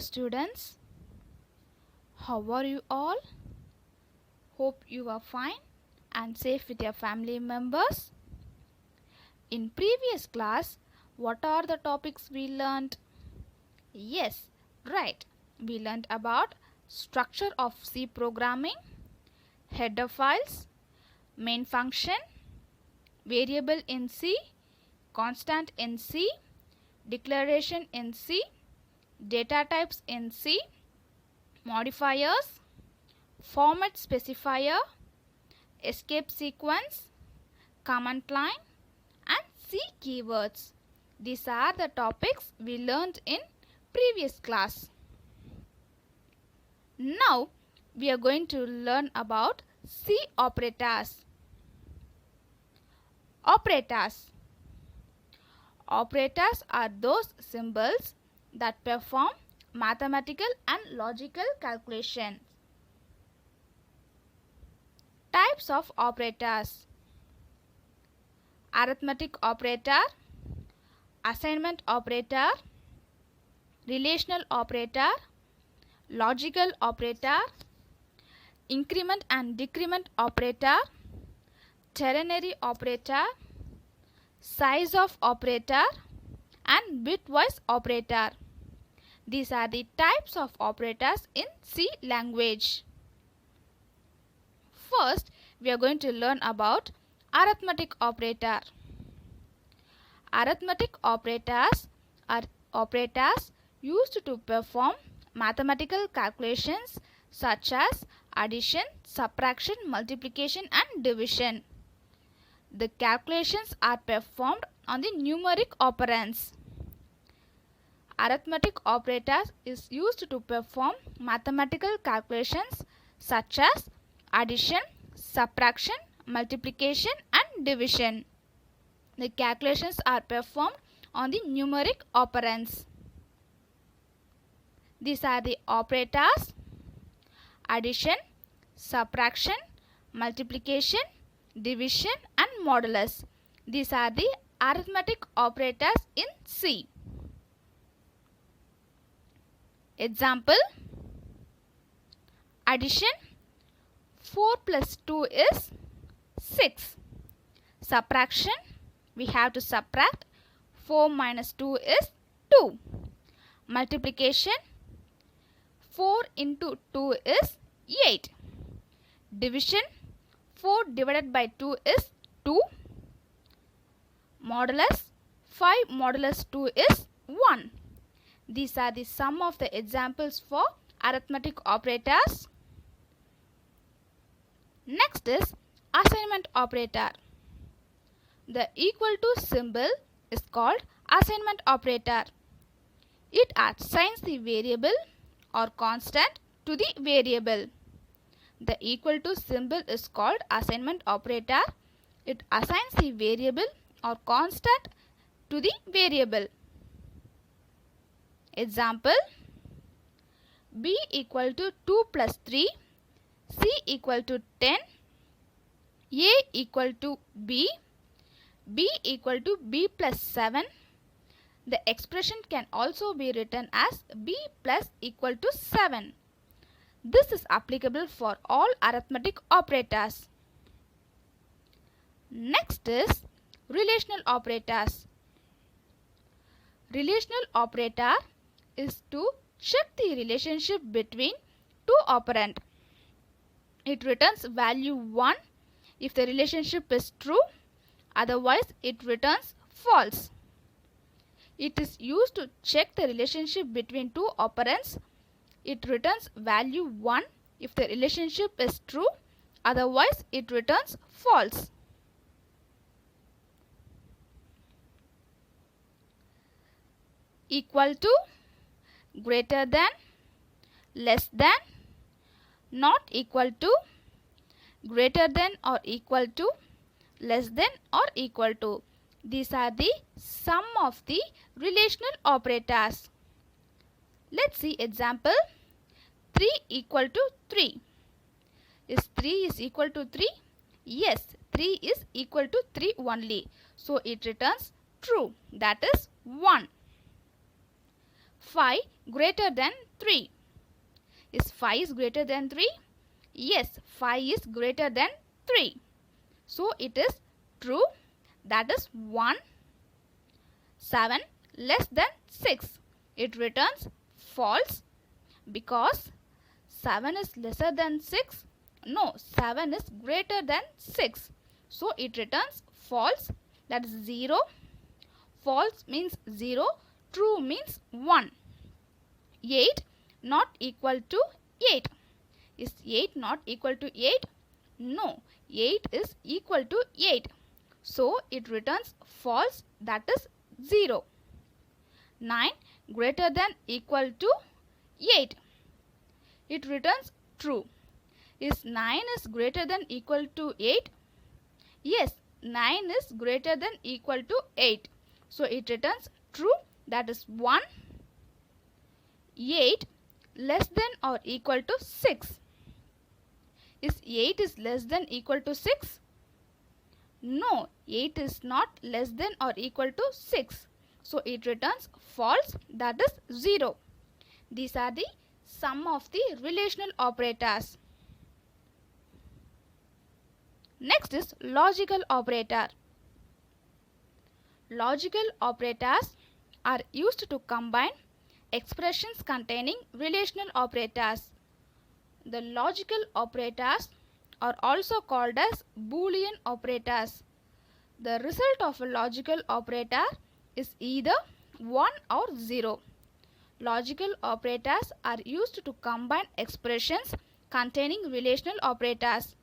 students. How are you all? Hope you are fine and safe with your family members. In previous class, what are the topics we learned? Yes, right. We learned about structure of C programming, header files, main function, variable in C, constant in C, declaration in C, data types in C, modifiers, format specifier, escape sequence, command line and C keywords. These are the topics we learned in previous class. Now we are going to learn about C operators. Operators. Operators are those symbols that perform mathematical and logical calculations. Types of operators: arithmetic operator, assignment operator, relational operator, logical operator, increment and decrement operator, ternary operator, size of operator and bitwise operator. These are the types of operators in C language. First, we are going to learn about arithmetic operator. Arithmetic operators are operators used to perform mathematical calculations such as addition, subtraction, multiplication and division. The calculations are performed on the numeric operands. Arithmetic operators is used to perform mathematical calculations such as addition, subtraction, multiplication and division. The calculations are performed on the numeric operands. These are the operators: addition, subtraction, multiplication, division and modulus. These are the arithmetic operators in C. Example: addition, 4 plus 2 is 6. Subtraction, we have to subtract 4 minus 2 is 2. Multiplication, 4 into 2 is 8. Division, 4 divided by 2 is 2. Modulus, 5 modulus 2 is 1. These are the some of the examples for arithmetic operators. Next is assignment operator. The equal to symbol is called assignment operator. It assigns the variable or constant to the variable. The equal to symbol is called assignment operator. It assigns the variable or constant to the variable. Example: b equal to 2 plus 3, c equal to 10, a equal to b, b equal to b plus 7. The expression can also be written as b plus equal to 7. This is applicable for all arithmetic operators. Next is relational operators. Relational operator is to check the relationship between two operands. It returns value 1 if the relationship is true, otherwise it returns false. It is used to check the relationship between two operands. It returns value 1 if the relationship is true, otherwise it returns false. Equal to, greater than, less than, not equal to, greater than or equal to, less than or equal to. These are the sum of the relational operators. Let's see example. 3 equal to 3. Is 3 is equal to 3? Yes, 3 is equal to 3 only. So it returns true, that is 1. 5 greater than 3. Is 5 is greater than 3? Yes, 5 is greater than 3. So it is true. That is 1. 7 less than 6. It returns false because 7 is lesser than 6. No, 7 is greater than 6. So it returns false. That is 0. False means 0. True means 1. 8 not equal to 8. Is 8 not equal to 8? No, 8 is equal to 8. So it returns false. That is 0. 9 greater than equal to 8. It returns true. Is 9 is greater than equal to 8? Yes, 9 is greater than equal to 8. So it returns true. That is 1. 8 less than or equal to 6. Is 8 is less than equal to 6? No, 8 is not less than or equal to 6. So it returns false. That is 0. These are the sum of the relational operators. Next is logical operator. Logical operators are used to combine expressions containing relational operators. The logical operators are also called as Boolean operators. The result of a logical operator is either 1 or 0. Logical operators are used to combine expressions containing relational operators.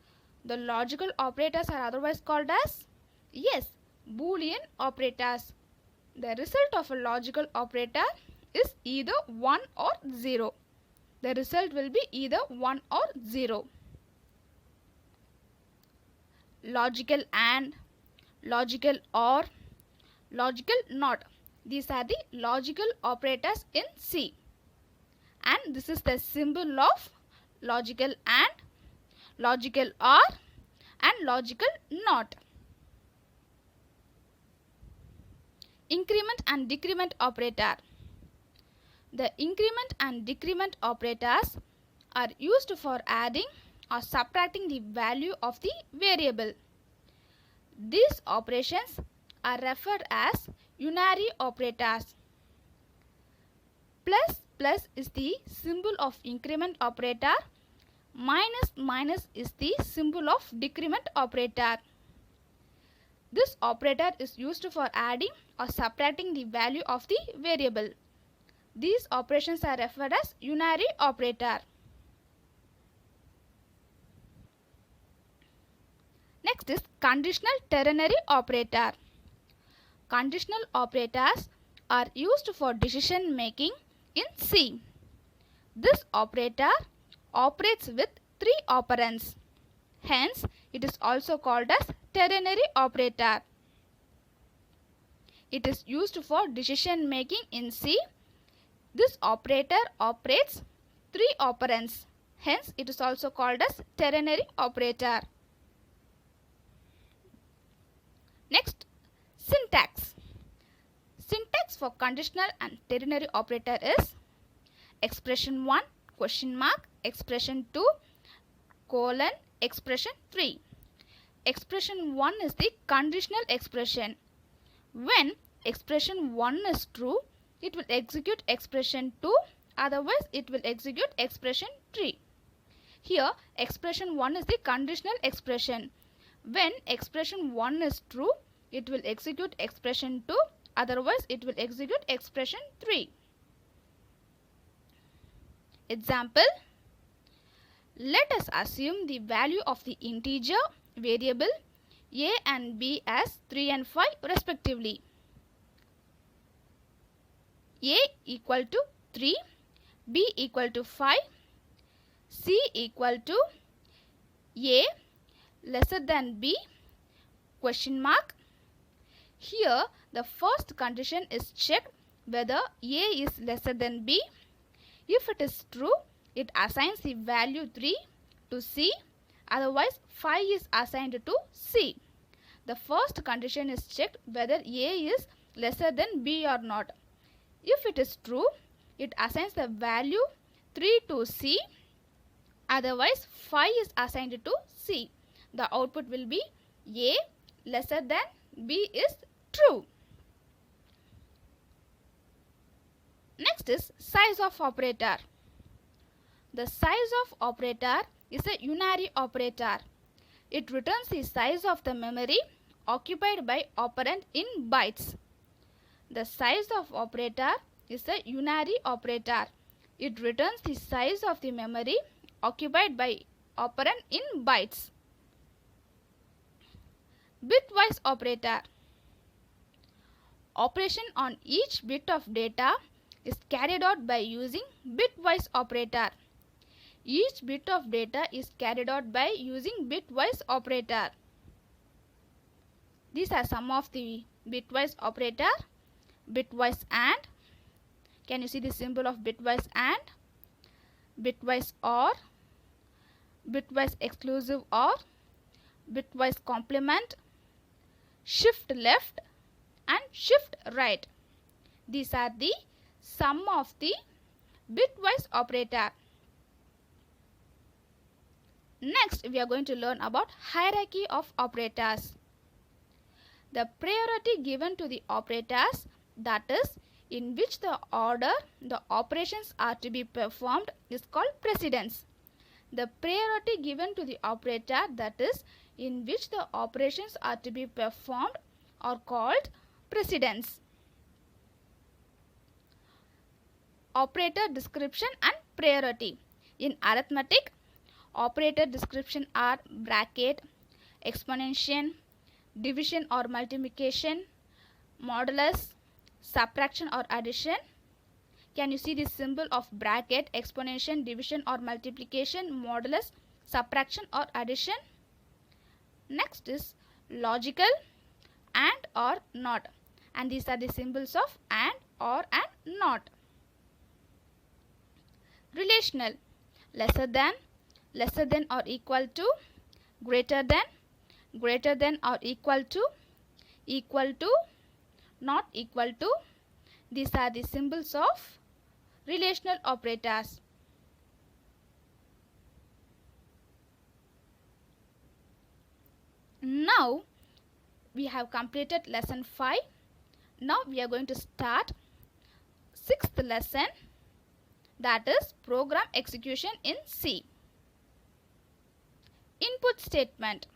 The logical operators are otherwise called as, yes, Boolean operators. The result of a logical operator is either 1 or 0. The result will be either 1 or 0. Logical and, logical or, logical not. These are the logical operators in C. And this is the symbol of logical and, logical or and logical not. Increment and decrement operator. The increment and decrement operators are used for adding or subtracting the value of the variable. These operations are referred as unary operators. Plus is the symbol of increment operator. Minus is the symbol of decrement operator. This operator is used for adding or subtracting the value of the variable. These operations are referred as unary operator. Next is conditional ternary operator. Conditional operators are used for decision making in C. This operator operates with 3 operands. Hence, it is also called as ternary operator. It is used for decision making in C. This operator operates 3 operands. Hence, it is also called as ternary operator. Next, syntax. Syntax for conditional and ternary operator is expression 1 question mark, expression 2 colon, expression 3. Expression 1 is the conditional expression. When expression 1 is true, it will execute expression 2, otherwise it will execute expression 3. Here expression 1 is the conditional expression. When expression 1 is true, it will execute expression 2, otherwise it will execute expression 3. Example, let us assume the value of the integer variable a and b as 3 and 5 respectively. A equal to 3, b equal to 5, c equal to a lesser than b question mark. Here the first condition is checked whether a is lesser than b. If it is true, it assigns the value 3 to c, otherwise 5 is assigned to c. The first condition is checked whether a is lesser than b or not. If it is true, it assigns the value 3 to C, otherwise 5 is assigned to C. The output will be A lesser than B is true. Next is size of operator. The size of operator is a unary operator. It returns the size of the memory occupied by operand in bytes. The size of operator is a unary operator. It returns the size of the memory occupied by operand in bytes. Bitwise operator. Operation on each bit of data is carried out by using bitwise operator. Each bit of data is carried out by using bitwise operator. These are some of the bitwise operator. Bitwise AND. Can you see the symbol of bitwise AND? Bitwise OR. Bitwise exclusive OR. Bitwise complement. Shift left and shift right. These are the sum of the bitwise operator. Next, we are going to learn about hierarchy of operators. The priority given to the operators, that is, in which the order the operations are to be performed, is called precedence. The priority given to the operator, that is, in which the operations are to be performed, are called precedence. Operator description and priority. In arithmetic, operator description are bracket, exponentiation, division or multiplication, modulus, subtraction or addition. Can you see the symbol of bracket, exponentiation, division or multiplication, modulus, subtraction or addition? Next is logical, and or not, and these are the symbols of and, or and not. Relational, lesser than or equal to, greater than or equal to, not equal to. These are the symbols of relational operators. Now we have completed lesson 5. Now we are going to start 6th lesson, that is program execution in C. Input statement.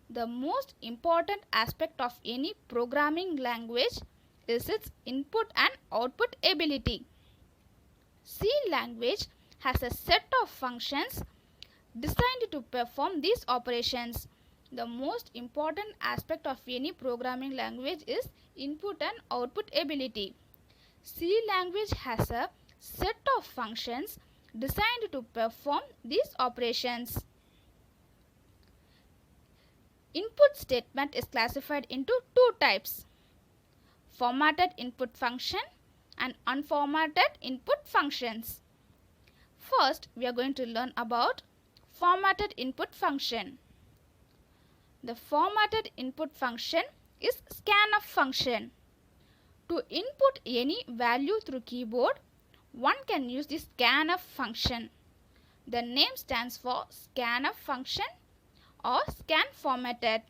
The most important aspect of any programming language is its input and output ability. C language has a set of functions designed to perform these operations. The most important aspect of any programming language is input and output ability. C language has a set of functions designed to perform these operations. Input statement is classified into two types: formatted input function and unformatted input functions. First, we are going to learn about formatted input function. The formatted input function is scanf function. To input any value through keyboard, one can use the scanf function. The name stands for scanf function or scan formatted.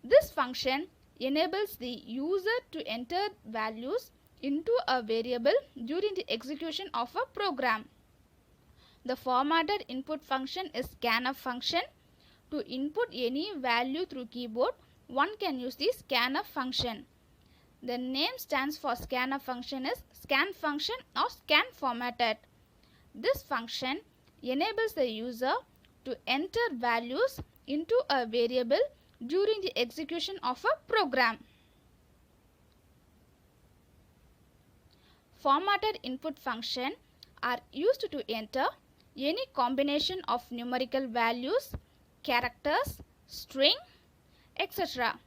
This function enables the user to enter values into a variable during the execution of a program. The formatted input function is scanf function. To input any value through keyboard, one can use the scanf function. The name stands for scanf function is scan function or scan formatted. This function enables the user to enter values into a variable during the execution of a program. Formatted input function are used to enter any combination of numerical values, characters, string, etc.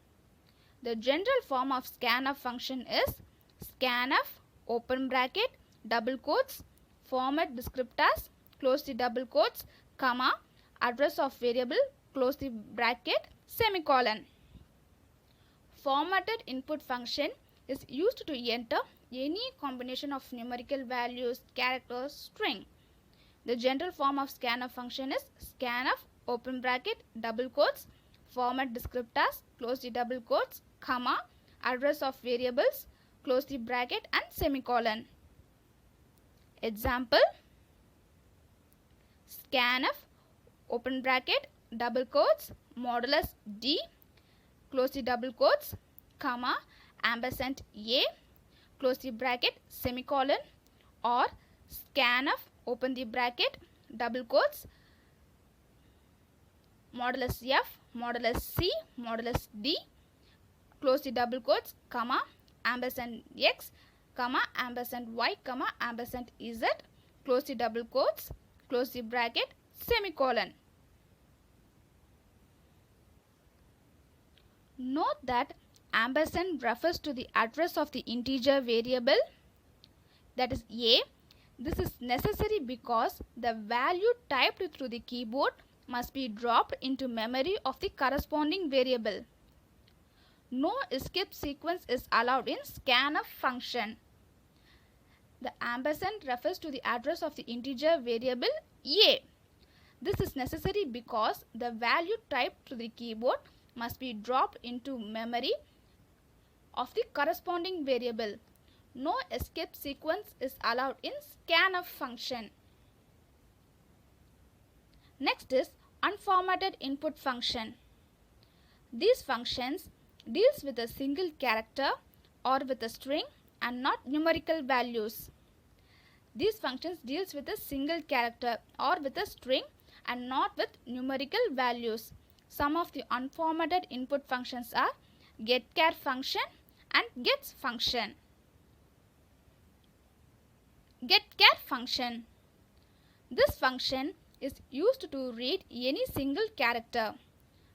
The general form of scanf function is scanf, open bracket, double quotes, format descriptors, close the double quotes, comma, address of variable, close the bracket, semicolon. Formatted input function is used to enter any combination of numerical values, characters, string. The general form of scanf function is scanf open bracket double quotes format descriptors close the double quotes comma address of variables close the bracket and semicolon. Example: scanf open bracket double quotes modulus d close the double quotes comma ampersand a close the bracket semicolon, or scanf open the bracket double quotes modulus f modulus c modulus d close the double quotes comma ampersand x comma ampersand y comma ampersand z close the double quotes close the bracket semicolon. Note that ampersand refers to the address of the integer variable, that is a. This is necessary because the value typed through the keyboard must be dropped into memory of the corresponding variable. No escape sequence is allowed in scanf function. The ampersand refers to the address of the integer variable a. This is necessary because the value typed through the keyboard must be dropped into memory of the corresponding variable. No escape sequence is allowed in scanf function. Next is unformatted input function. These functions deals with a single character or with a string and not numerical values. These functions deals with a single character or with a string and not with numerical values. Some of the unformatted input functions are getChar function and gets function. getChar function. This function is used to read any single character.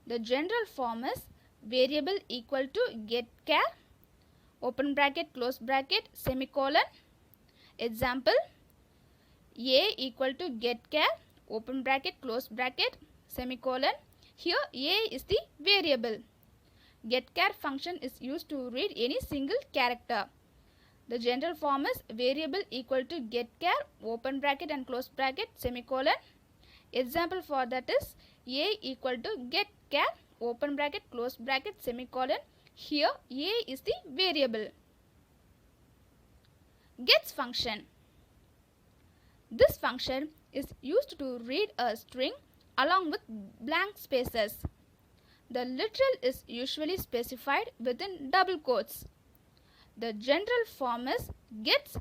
The general form is variable equal to getChar open bracket close bracket semicolon. Example: a equal to getChar open bracket close bracket semicolon. Here a is the variable. getChar function is used to read any single character. The general form is variable equal to getChar open bracket and close bracket semicolon. Example for that is a equal to getChar open bracket close bracket semicolon. Here a is the variable. Gets function. This function is used to read a string along with blank spaces. The literal is usually specified within double quotes. The general form is gets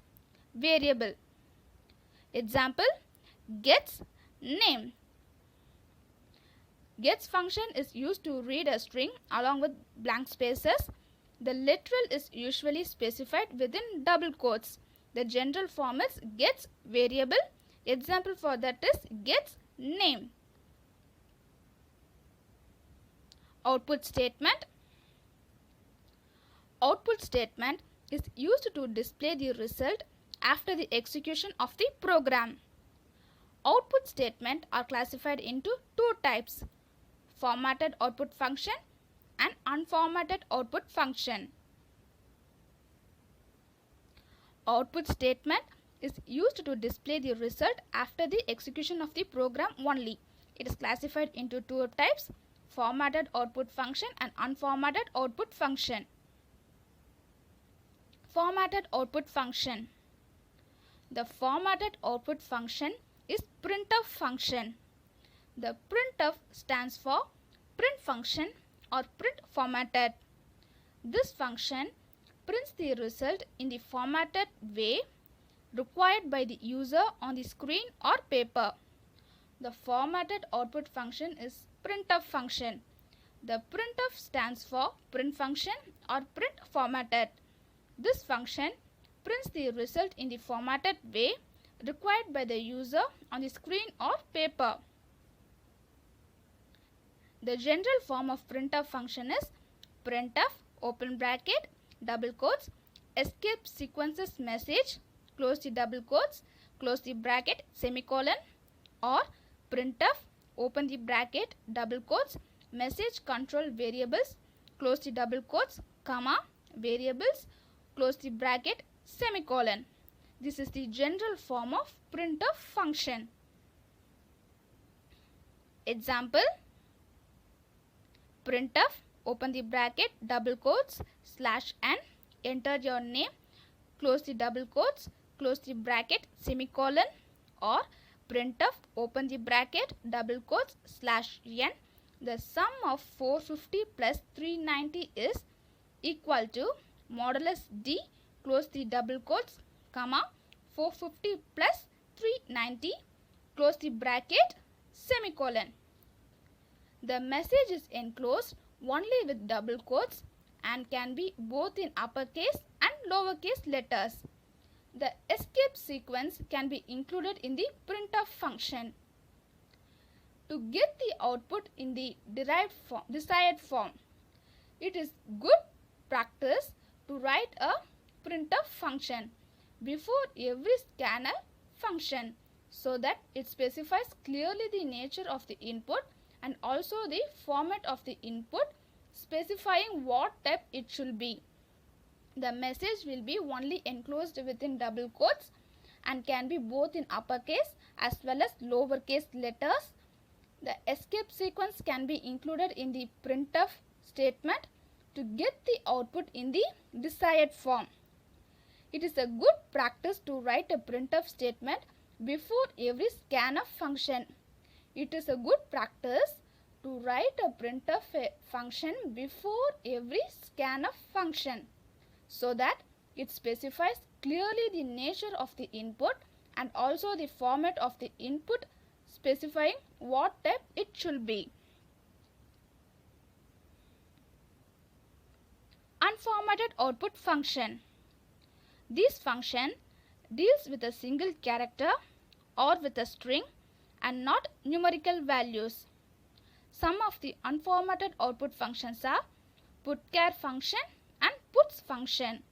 variable. Example: gets name. Gets function is used to read a string along with blank spaces. The literal is usually specified within double quotes. The general form is gets variable. Example for that is gets name. Output statement. Output statement is used to display the result after the execution of the program. Output statements are classified into two types: formatted output function and unformatted output function. Output statement is used to display the result after the execution of the program only. It is classified into two types: formatted output function and unformatted output function. Formatted output function. The formatted output function is printf function. The printf stands for print function or print formatted. This function prints the result in the formatted way required by the user on the screen or paper. The formatted output function is printf function. The printf stands for print function or print formatted. This function prints the result in the formatted way required by the user on the screen or paper. The general form of printf function is printf open bracket double quotes escape sequences message close the double quotes close the bracket semicolon, or printf open the bracket double quotes message control variables close the double quotes comma variables close the bracket semicolon. This is the general form of printf function. Example, printf, open the bracket, double quotes, /n, enter your name, close the double quotes, close the bracket, semicolon, or printf, open the bracket, double quotes, /n, the sum of 450 plus 390 is equal to modulus d, close the double quotes, comma, 450 plus 390, close the bracket, semicolon. The message is enclosed only with double quotes and can be both in uppercase and lowercase letters. The escape sequence can be included in the printf function. To get the output in the desired form, it is good practice to write a printf function before every scanf function so that it specifies clearly the nature of the input and also the format of the input, specifying what type it should be. The message will be only enclosed within double quotes and can be both in uppercase as well as lowercase letters. The escape sequence can be included in the printf statement to get the output in the desired form. It is a good practice to write a printf statement before every scanf function. It is a good practice to write a printf function before every scanf function so that it specifies clearly the nature of the input and also the format of the input, specifying what type it should be. Unformatted output function. This function deals with a single character or with a string and not numerical values. Some of the unformatted output functions are putchar function and puts function.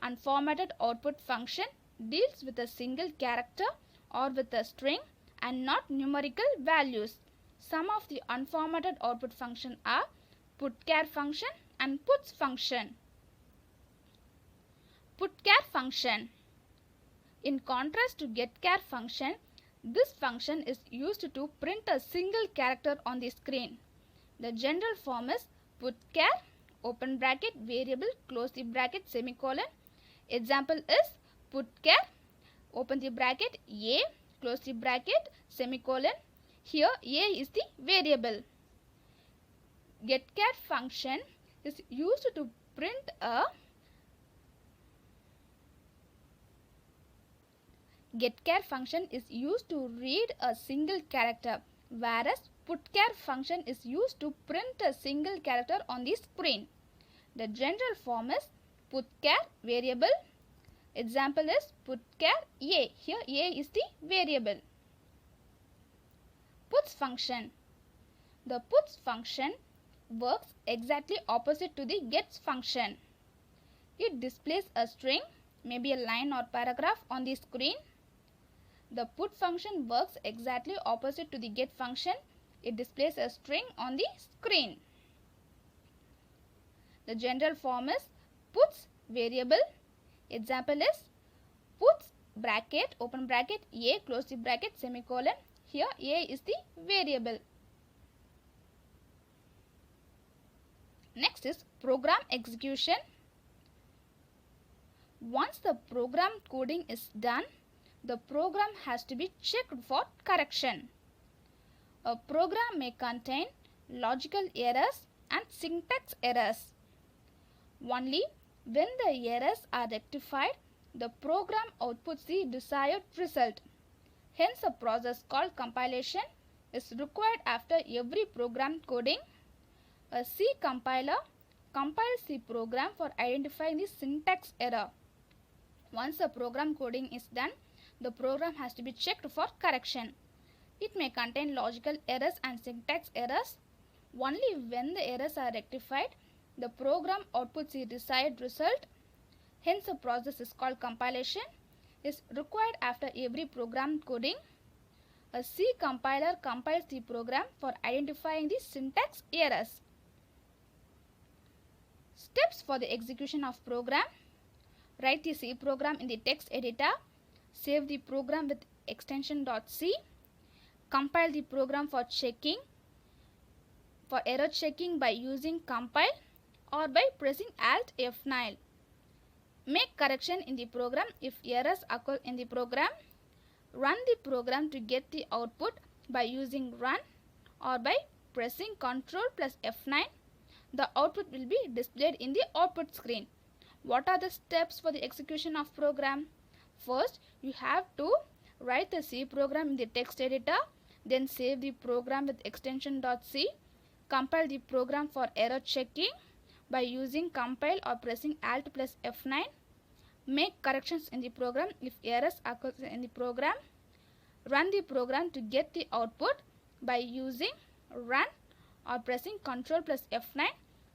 Unformatted output function deals with a single character or with a string and not numerical values. Some of the unformatted output functions are putchar function and puts function. Putchar function. In contrast to getchar function, this function is used to print a single character on the screen. The general form is putchar, open bracket, variable, close the bracket, semicolon. Example is putchar, open the bracket, a, close the bracket, semicolon. Here a is the variable. Getchar function is used to print a Getchar function is used to read a single character, whereas putchar function is used to print a single character on the screen. The general form is putchar, variable. Example is putchar a. Here a is the variable. Puts function. The puts function works exactly opposite to the gets function. It displays a string, maybe a line or paragraph on the screen. The put function works exactly opposite to the get function. It displays a string on the screen. The general form is puts, variable. Example is puts bracket, open bracket, a, close the bracket, semicolon. Here a is the variable. Next is program execution. Once the program coding is done, the program has to be checked for correction. A program may contain logical errors and syntax errors. Only when the errors are rectified, the program outputs the desired result. Hence, a process called compilation is required after every program coding. A C compiler compiles the program for identifying the syntax error. Once the program coding is done, the program has to be checked for correction. It may contain logical errors and syntax errors. Only when the errors are rectified, the program outputs the desired result. Hence, a process is called compilation is required after every program coding. A C compiler compiles the program for identifying the syntax errors. Steps for the execution of program. Write the C program in the text editor. Save the program with extension .c. Compile the program for error checking by using compile or by pressing Alt F9. Make correction in the program if errors occur in the program. Run the program to get the output by using run or by pressing Ctrl plus F9. The output will be displayed in the output screen. What are the steps for the execution of program? First, you have to write the C program in the text editor, then save the program with extension .c. Compile the program for error checking by using compile or pressing Alt plus F9. Make corrections in the program if errors occur in the program. Run the program to get the output by using run or pressing Ctrl plus F9.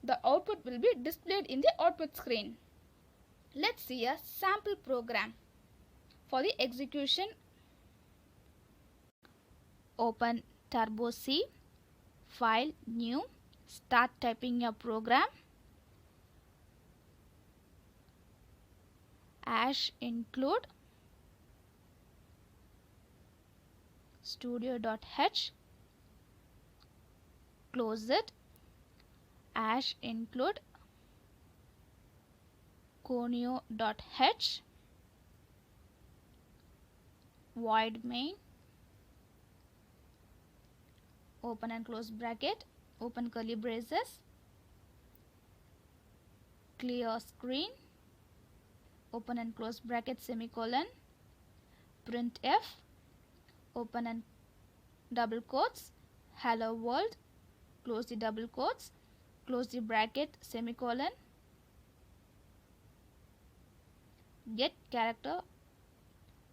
The output will be displayed in the output screen. Let's see a sample program. For the execution, open Turbo C, File, New, start typing your program. #include studio.h, close it. #include conio.h, void main, open and close bracket, open curly braces, clear screen, open and close bracket, semicolon, printf, open and double quotes, hello world, close the double quotes, close the bracket, semicolon, get character,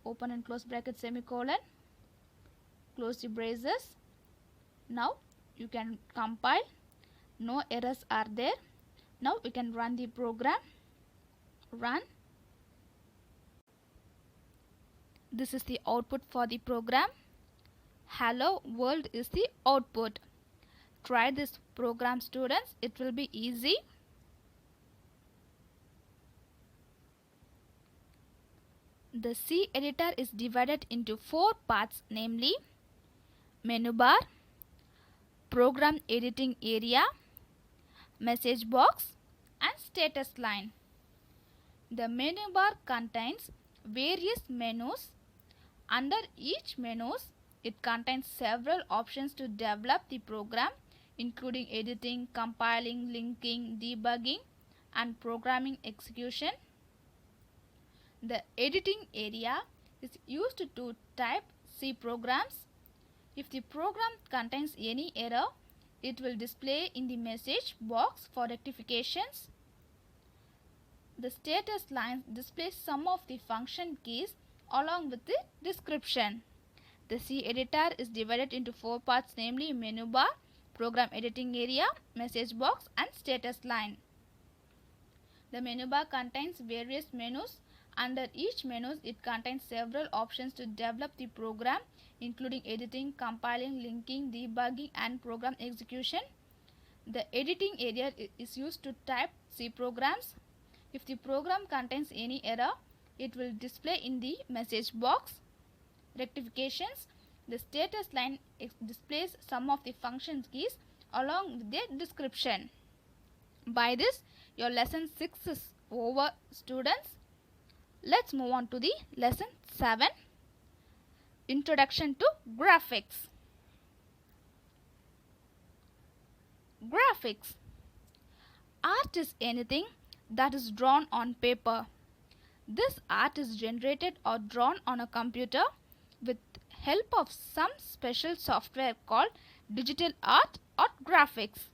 open and close bracket, semicolon, close the braces. Now you can compile. No errors are there. Now we can run the program. Run. This is the output for the program. Hello world is the output. Try this program, students. It will be easy. The C editor is divided into 4 parts, namely menu bar, program editing area, message box and status line. The menu bar contains various menus. Under each menus, it contains several options to develop the program, including editing, compiling, linking, debugging and programming execution. The editing area is used to type C programs. If the program contains any error, it will display in the message box for rectifications. The status line displays some of the function keys along with the description. The C editor is divided into 4 parts, namely menu bar, program editing area, message box and status line. The menu bar contains various menus. Under each menu, it contains several options to develop the program, including editing, compiling, linking, debugging and program execution. The editing area is used to type C programs. If the program contains any error, it will display in the message box. Rectifications. The status line displays some of the function keys along with their description. By this, your lesson 6 is over, students. Let's move on to the lesson 7, Introduction to Graphics. Graphics. Art is anything that is drawn on paper. This art is generated or drawn on a computer with help of some special software called digital art or graphics.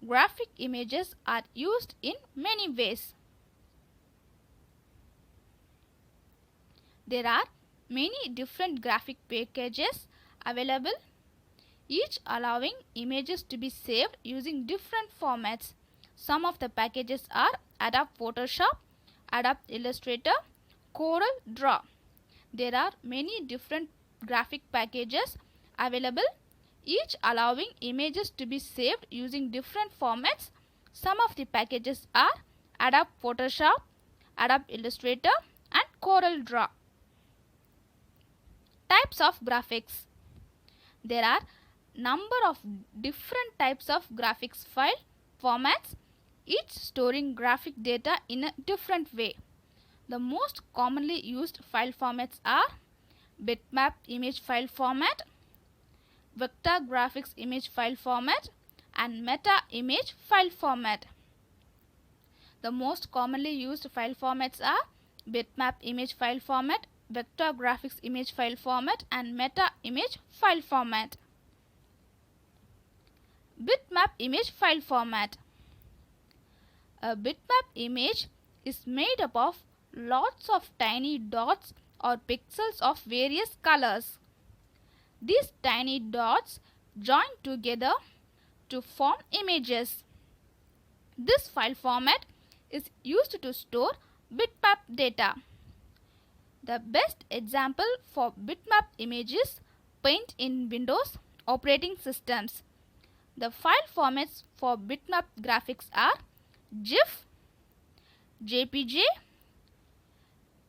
Graphic images are used in many ways. There are many different graphic packages available, each allowing images to be saved using different formats. Some of the packages are Adobe Photoshop, Adobe Illustrator, Corel Draw. There are many different graphic packages available, each allowing images to be saved using different formats. Some of the packages are Adobe Photoshop, Adobe Illustrator and Corel Draw. Types of graphics. There are number of different types of graphics file formats, each storing graphic data in a different way. The most commonly used file formats are bitmap image file format, vector graphics image file format, and meta image file format. The most commonly used file formats are bitmap image file format, vector graphics image file format, and meta image file format. Bitmap image file format. A bitmap image is made up of lots of tiny dots or pixels of various colors. These tiny dots join together to form images. This file format is used to store bitmap data. The best example for bitmap image is Paint in Windows operating systems. The file formats for bitmap graphics are GIF, JPG,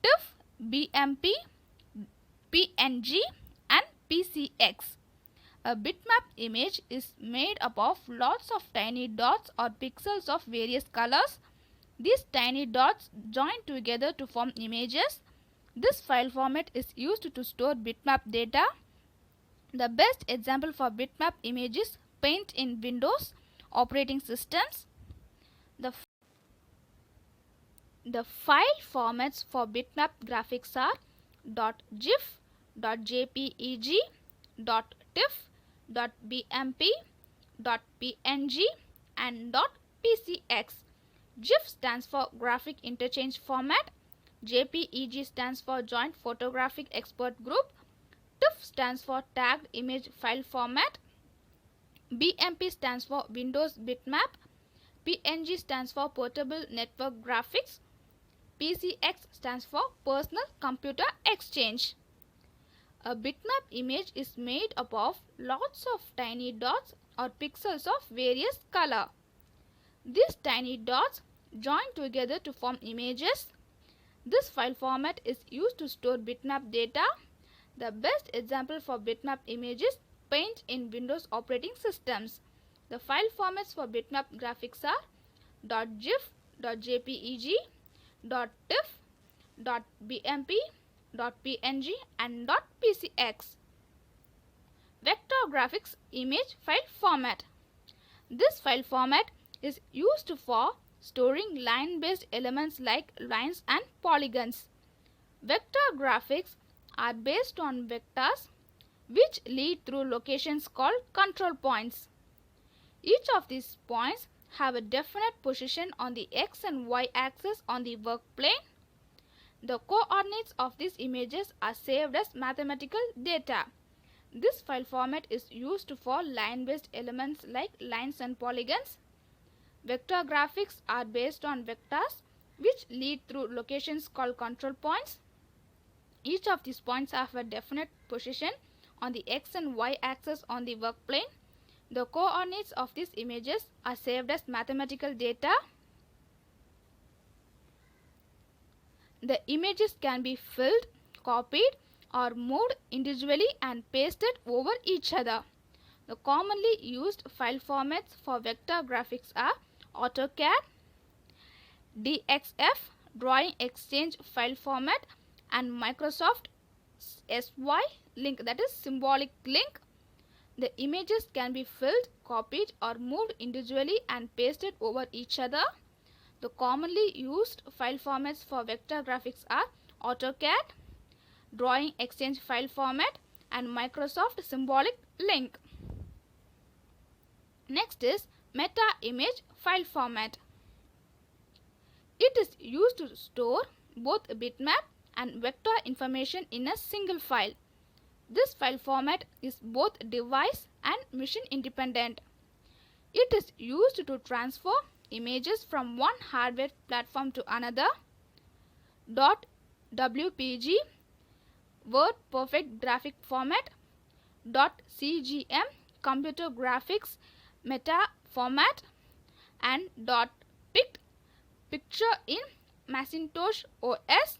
TIFF, BMP, PNG, and PCX. A bitmap image is made up of lots of tiny dots or pixels of various colors. These tiny dots join together to form images. This file format is used to store bitmap data. The best example for bitmap image is Paint in Windows operating systems. The file formats for bitmap graphics are .gif, .jpeg, .tiff, .bmp, .png, and .pcx. GIF stands for Graphic Interchange Format. JPEG stands for Joint Photographic Export Group. TIFF stands for Tagged Image File Format. BMP stands for Windows Bitmap. PNG stands for Portable Network Graphics. PCX stands for Personal Computer Exchange. A bitmap image is made up of lots of tiny dots or pixels of various color. These tiny dots join together to form images. This file format is used to store bitmap data. The best example for bitmap image is Paint in Windows operating systems. The file formats for bitmap graphics are .gif, .jpeg, .tiff, .bmp, .png, and .pcx. Vector graphics image file format. This file format is used for storing line-based elements like lines and polygons. Vector graphics are based on vectors which lead through locations called control points. Each of these points have a definite position on the x and y axis on the work plane. The coordinates of these images are saved as mathematical data. This file format is used for line-based elements like lines and polygons. Vector graphics are based on vectors which lead through locations called control points. Each of these points have a definite position on the x and y axis on the work plane. The coordinates of these images are saved as mathematical data. The images can be filled, copied, or moved individually and pasted over each other. The commonly used file formats for vector graphics are AutoCAD, DXF, Drawing Exchange file format, and Microsoft SY link, that is symbolic link. The images can be filled, copied, or moved individually and pasted over each other. The commonly used file formats for vector graphics are AutoCAD, Drawing Exchange file format, and Microsoft symbolic link. Next is meta image file format. It is used to store both bitmap and vector information in a single file. This file format is both device and machine independent. It is used to transfer images from one hardware platform to another. .wpg, Word Perfect Graphic Format, .cgm, Computer Graphics Meta Format, and .pict, Picture in Macintosh OS.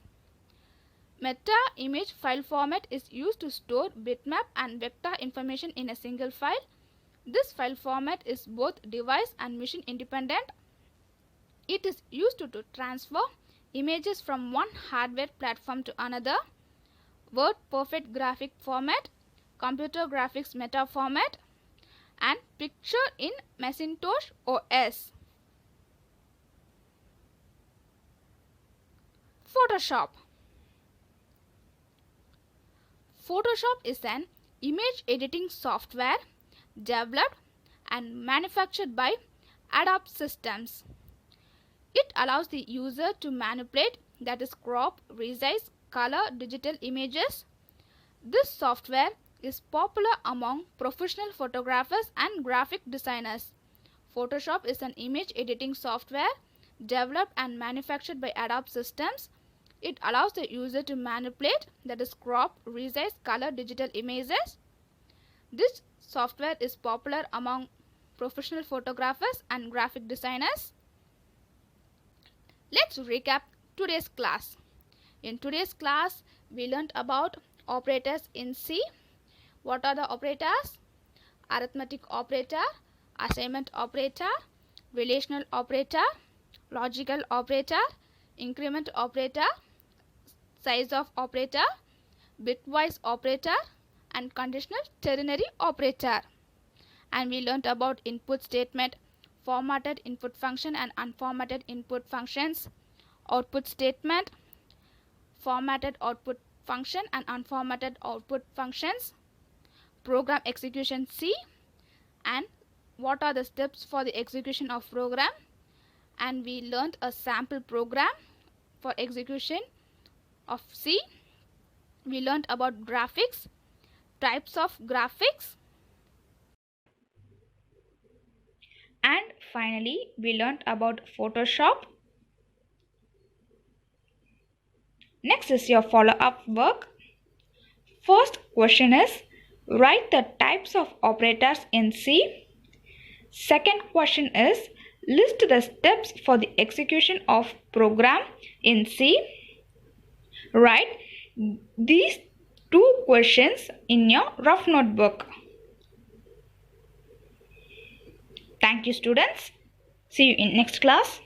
Meta image file format is used to store bitmap and vector information in a single file. This file format is both device and machine independent. It is used to transfer images from one hardware platform to another. Word Perfect Graphic Format, Computer Graphics Meta Format, and Picture in Macintosh OS. Photoshop. Photoshop is an image editing software developed and manufactured by Adobe Systems. It allows the user to manipulate, that is crop, resize, color digital images. This software is popular among professional photographers and graphic designers. Photoshop is an image editing software developed and manufactured by Adobe Systems. It allows the user to manipulate, that is crop, resize, color digital images. This software is popular among professional photographers and graphic designers. Let's recap today's class. In today's class, we learned about operators in C. What are the operators? Arithmetic operator, assignment operator, relational operator, logical operator, increment operator, size of operator, bitwise operator, and conditional ternary operator. And we learned about input statement, formatted input function and unformatted input functions, output statement, formatted output function and unformatted output functions, program execution C, and what are the steps for the execution of program. And we learned a sample program for execution of C. We learned about graphics, types of graphics, and finally we learned about Photoshop. Next is your follow-up work. First question is, write the types of operators in C. Second question is, list the steps for the execution of program in C. Write these two questions in your rough notebook. Thank you, students. See you in next class.